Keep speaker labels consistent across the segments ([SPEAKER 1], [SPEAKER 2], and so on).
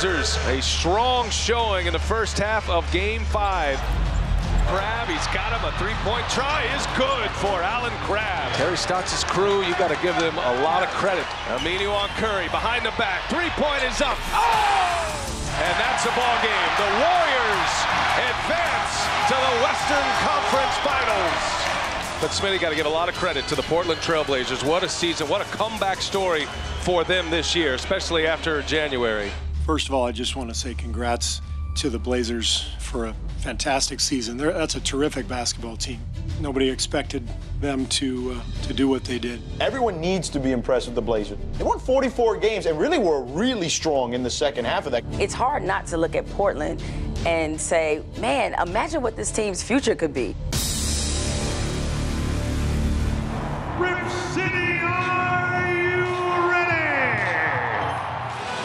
[SPEAKER 1] Blazers, a strong showing in the first half of Game 5. Crabbe, he's got him. A three-point try is good for Alan Crabbe. Terry Stotts' crew, you got to give them a lot of credit. Aminu on Curry, behind the back. Three-point is up. Oh! And that's a ball game. The Warriors advance to the Western Conference Finals. But Smitty, got to give a lot of credit to the Portland Trail Blazers. What a season, what a comeback story for them this year, especially after January.
[SPEAKER 2] First of all, I just want to say congrats to the Blazers for a fantastic season. That's a terrific basketball team. Nobody expected them to do what they did.
[SPEAKER 3] Everyone needs to be impressed with the Blazers. They won 44 games and really were really strong in the second half of that.
[SPEAKER 4] It's hard not to look at Portland and say, man, imagine what this team's future could be.
[SPEAKER 5] Rip City, are you ready?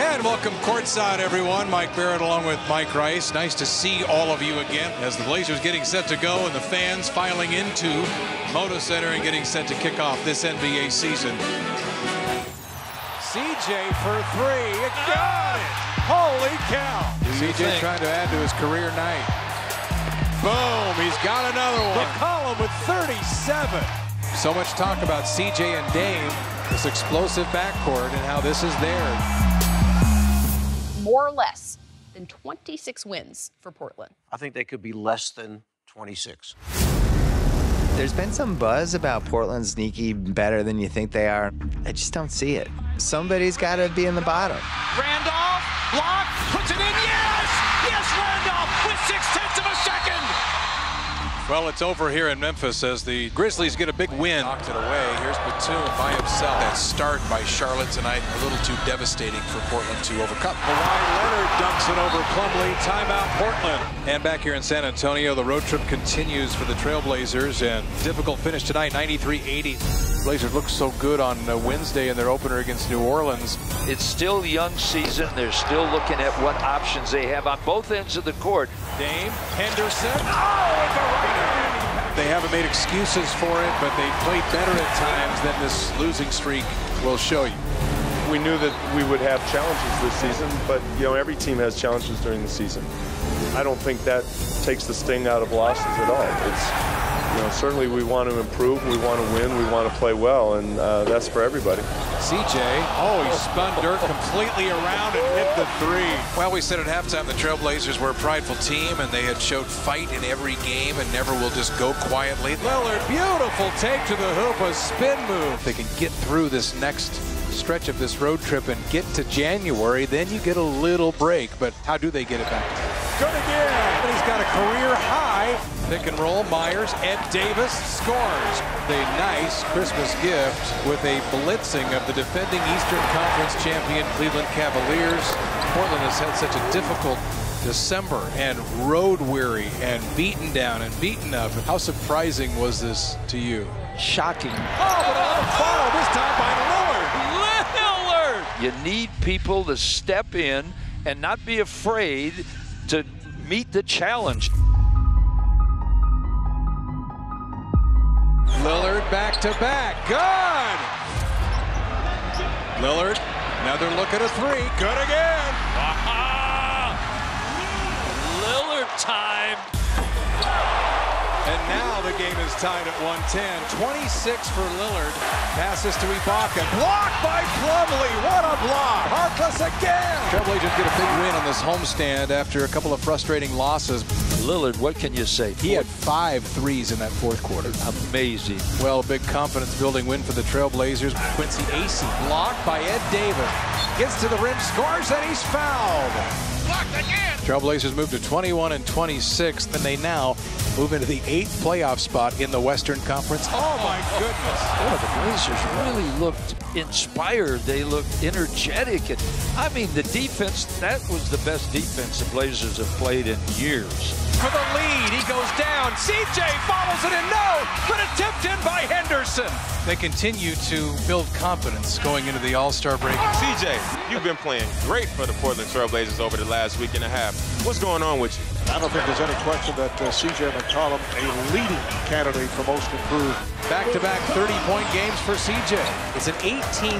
[SPEAKER 6] And welcome courtside, everyone. Mike Barrett along with Mike Rice. Nice to see all of you again as the Blazers getting set to go and the fans filing into Moda Center and getting set to kick off this NBA season.
[SPEAKER 7] CJ for three. You got it. Holy cow.
[SPEAKER 6] CJ trying to add to his career night.
[SPEAKER 7] Boom. He's got another one. McCOLLUM with 37.
[SPEAKER 6] So much talk about CJ and Dame, this explosive backcourt, and how this is theirs.
[SPEAKER 8] More or less than 26 wins for Portland.
[SPEAKER 9] I think they could be less than 26.
[SPEAKER 10] There's been some buzz about Portland sneaky better than you think they are. I just don't see it. Somebody's got to be in the bottom.
[SPEAKER 1] Randolph, block, puts it in, yes! Yes, Randolph with 0.6 of a second!
[SPEAKER 6] Well, it's over here in Memphis as the Grizzlies get a big win. Knocked it away. Here's Batum by himself. That start by Charlotte tonight, a little too devastating for Portland to overcome.
[SPEAKER 7] Kawhi Leonard dunks it over Plumlee. Timeout, Portland.
[SPEAKER 6] And back here in San Antonio, the road trip continues for the Trailblazers, and difficult finish tonight, 93-80. Blazers look so good on Wednesday in their opener against New Orleans.
[SPEAKER 11] It's still a young season. They're still looking at what options they have on both ends of the court.
[SPEAKER 7] Dame, Henderson. Oh,
[SPEAKER 6] they haven't made excuses for it, but they played better at times than this losing streak will show you.
[SPEAKER 12] We knew that we would have challenges this season, but every team has challenges during the season. I don't think that takes the sting out of losses at all. It's certainly we want to improve, we want to win, we want to play well, and that's for everybody.
[SPEAKER 6] CJ, he spun dirt completely around and hit the three. Well, we said at halftime the Trailblazers were a prideful team, and they had showed fight in every game and never will just go quietly.
[SPEAKER 7] Lillard, beautiful take to the hoop, a spin move.
[SPEAKER 6] If they can get through this next stretch of this road trip and get to January, then you get a little break. But how do they get it back?
[SPEAKER 7] Good again. He's got a career high.
[SPEAKER 6] Pick and roll, Myers, Ed Davis scores. A nice Christmas gift with a blitzing of the defending Eastern Conference champion Cleveland Cavaliers. Portland has had such a difficult December and road weary and beaten down and beaten up. How surprising was this to you?
[SPEAKER 11] Shocking.
[SPEAKER 7] Oh, but a follow this time by Lillard.
[SPEAKER 11] Lillard! You need people to step in and not be afraid to meet the challenge.
[SPEAKER 6] Lillard back to back. Good! Lillard, another look at a three. Good again.
[SPEAKER 1] Lillard time.
[SPEAKER 6] And now the game is tied at 110. 26 for Lillard. Passes to Ibaka.
[SPEAKER 7] Blocked by Plumlee. What a block. Harkless again.
[SPEAKER 6] Trailblazers get a big win on this homestand after a couple of frustrating losses.
[SPEAKER 11] Lillard, what can you say?
[SPEAKER 6] He had 5 threes in that fourth quarter.
[SPEAKER 11] Amazing.
[SPEAKER 6] Well, a big confidence-building win for the Trailblazers. Quincy Acey blocked by Ed Davis.
[SPEAKER 7] Gets to the rim, scores, and he's fouled.
[SPEAKER 1] Blocked again.
[SPEAKER 6] Trailblazers move to 21 and 26, and they now move into the 8th playoff spot in the Western Conference.
[SPEAKER 7] Oh my goodness.
[SPEAKER 11] Boy, the Blazers really looked inspired. They looked energetic. And I mean, the defense, that was the best defense the Blazers have played in years.
[SPEAKER 7] For the lead, he goes down. CJ follows it in, no, but a tipped in by Henderson.
[SPEAKER 6] They continue to build confidence going into the All-Star break.
[SPEAKER 12] CJ, you've been playing great for the Portland Trail Blazers over the last week and a half. What's going on with you?
[SPEAKER 13] I don't think there's any question that C.J. McCollum, a leading candidate for most improved.
[SPEAKER 6] Back-to-back 30-point games for C.J. It's an 18-3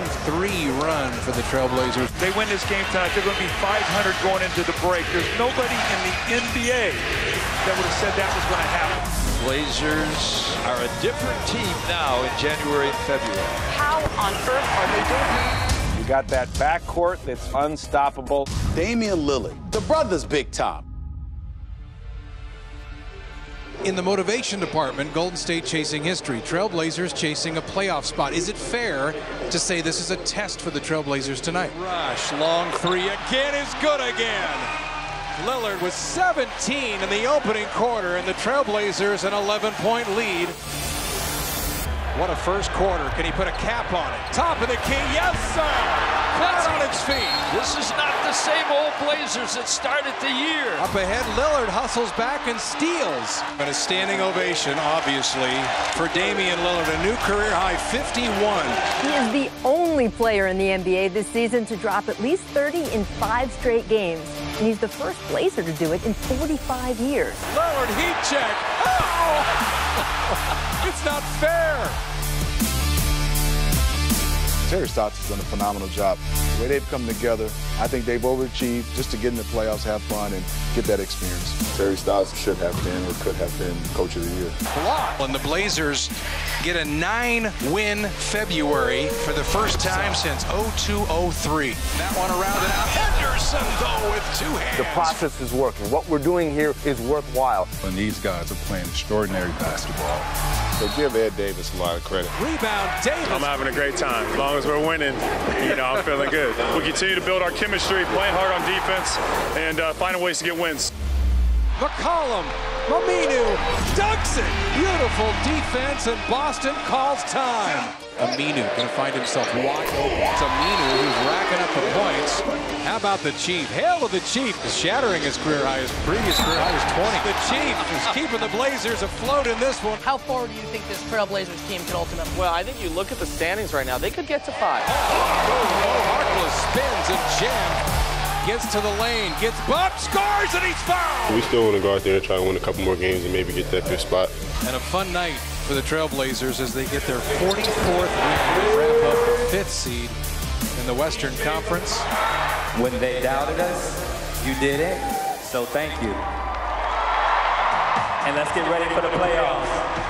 [SPEAKER 6] run for the Trailblazers.
[SPEAKER 7] They win this game tonight, they're going to be 500 going into the break. There's nobody in the NBA that would have said that was going to happen.
[SPEAKER 11] Blazers are a different team now in January and February.
[SPEAKER 8] How on earth are they doing that?
[SPEAKER 14] You got that backcourt that's unstoppable.
[SPEAKER 15] Damian Lillard, the brothers Big Tom.
[SPEAKER 6] In the motivation department, Golden State chasing history, Trailblazers chasing a playoff spot. Is it fair to say this is a test for the Trailblazers tonight?
[SPEAKER 7] Rush, long three again is good again. Lillard with 17 in the opening quarter, and the Trailblazers an 11-point lead. What a first quarter. Can he put a cap on it? Top of the key, yes, sir! Flat on its feet.
[SPEAKER 11] This is not the same old Blazers that started the year.
[SPEAKER 6] Up ahead, Lillard hustles back and steals.
[SPEAKER 13] And a standing ovation, obviously, for Damian Lillard, a new career high 51.
[SPEAKER 16] He is the only player in the NBA this season to drop at least 30 in 5 straight games. And he's the first Blazer to do it in 45 years.
[SPEAKER 7] Lillard, heat check. Oh! It's not fair.
[SPEAKER 17] Terry Stotts has done a phenomenal job. The way they've come together, I think they've overachieved just to get in the playoffs, have fun, and get that experience. Terry Stotts should have been or could have been Coach of the Year.
[SPEAKER 6] And the Blazers get a 9-win February for the first time since 02-03. That one around and out. Henderson, though, with 2 hands.
[SPEAKER 14] The process is working. What we're doing here is worthwhile.
[SPEAKER 17] And these guys are playing extraordinary basketball. So give Ed Davis a lot of credit.
[SPEAKER 7] Rebound, Davis.
[SPEAKER 12] I'm having a great time. As long as we're winning, I'm feeling good. We continue to build our chemistry, playing hard on defense, and finding ways to get wins.
[SPEAKER 7] McCollum, Aminu, dunks it. Beautiful defense, and Boston calls time.
[SPEAKER 6] Aminu going to find himself wide open. It's Aminu who's racking up the points.
[SPEAKER 7] How about the Chief? Hail to the Chief. Shattering his career high. His previous career high was 20. The Chief is keeping the Blazers afloat in this one.
[SPEAKER 8] How far do you think this Trailblazers team could ultimately?
[SPEAKER 18] Well, I think you look at the standings right now. They could get to 5.
[SPEAKER 7] Harkless spins and jams. Gets to the lane, gets bumped, scores, and he's fouled!
[SPEAKER 17] We still want to go out there and try to win a couple more games and maybe get that 5th spot.
[SPEAKER 6] And a fun night for the Trailblazers as they get their 44th win to wrap up the 5th seed in the Western Conference.
[SPEAKER 19] When they doubted us, you did it, so thank you. And let's get ready for the playoffs.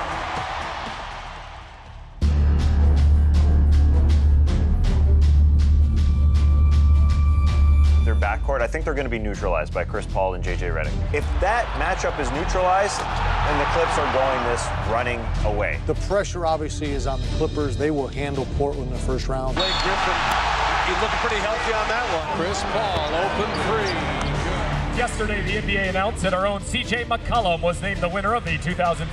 [SPEAKER 3] Their backcourt, I think they're going to be neutralized by Chris Paul and J.J. Redick. If that matchup is neutralized, then the Clips are going this running away.
[SPEAKER 20] The pressure obviously is on the Clippers. They will handle Portland in the first round.
[SPEAKER 7] Blake Griffin, he's looking pretty healthy on that one. Chris Paul, open 3.
[SPEAKER 21] Yesterday, the NBA announced that our own C.J. McCollum was named the winner of the 2015-16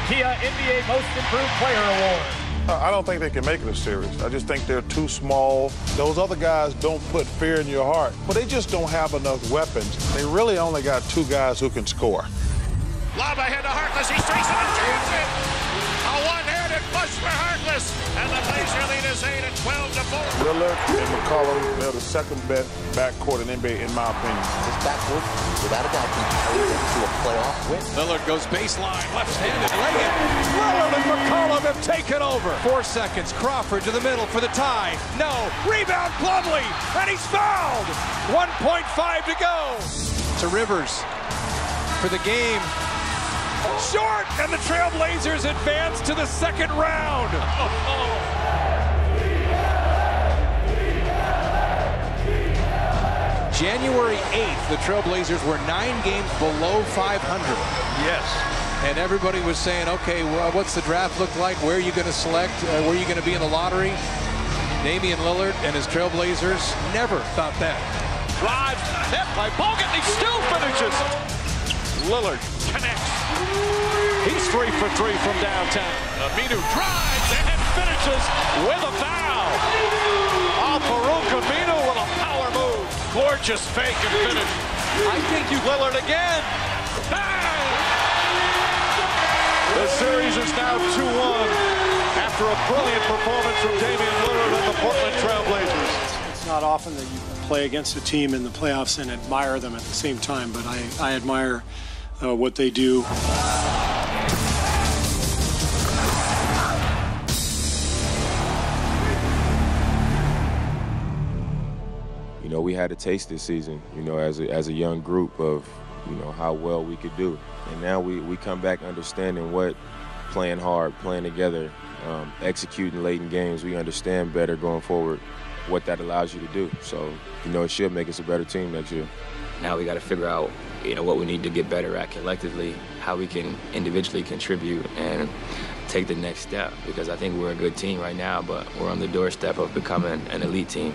[SPEAKER 21] Kia NBA Most Improved Player Award.
[SPEAKER 17] I don't think they can make it a series. I just think they're too small. Those other guys don't put fear in your heart, but they just don't have enough weapons. They really only got 2 guys who can score.
[SPEAKER 5] Lob ahead to Harkless. He streaks it and turns it. A one-handed push for Harkless. And the Blazer lead is 8 at 12-4.
[SPEAKER 17] Lillard and McCollum, they're the second-best backcourt in NBA, in my opinion.
[SPEAKER 22] This backcourt, without a doubt, can carry them to a playoff win.
[SPEAKER 7] Lillard goes baseline, left-handed layup. Lillard and McCollum have taken over. 4 seconds. Crawford to the middle for the tie. No. Rebound, Plumlee, and he's fouled. 1.5 to go. To Rivers for the game. Short, and the Trailblazers advance to the second round.
[SPEAKER 6] January 8th, the Trailblazers were 9 games below 500.
[SPEAKER 7] Yes.
[SPEAKER 6] And everybody was saying, okay, well, what's the draft look like? Where are you going to select? Where are you going to be in the lottery? Damian Lillard and his Trailblazers never thought that.
[SPEAKER 7] Drive, hit by Bogut, and he still finishes. Lillard connects. He's 3 for 3 from downtown. Aminu drives and finishes with a foul. Farouk Aminu with a power move. Gorgeous fake and finish. I think you Lillard again. Bang! The series is now 2-1 after a brilliant performance from Damian Lillard and the Portland Trailblazers.
[SPEAKER 2] It's not not often that you play against a team in the playoffs and admire them at the same time, but I admire what they do.
[SPEAKER 4] You know, we had a taste this season, you know, as a young group of, you know, how well we could do. And now we come back understanding what playing hard, playing together, executing late in games, we understand better going forward what that allows you to do. So, you know, it should make us a better team next year.
[SPEAKER 9] Now we got to figure out, you know, what we need to get better at collectively, how we can individually contribute and take the next step, because I think we're a good team right now, but we're on the doorstep of becoming an elite team.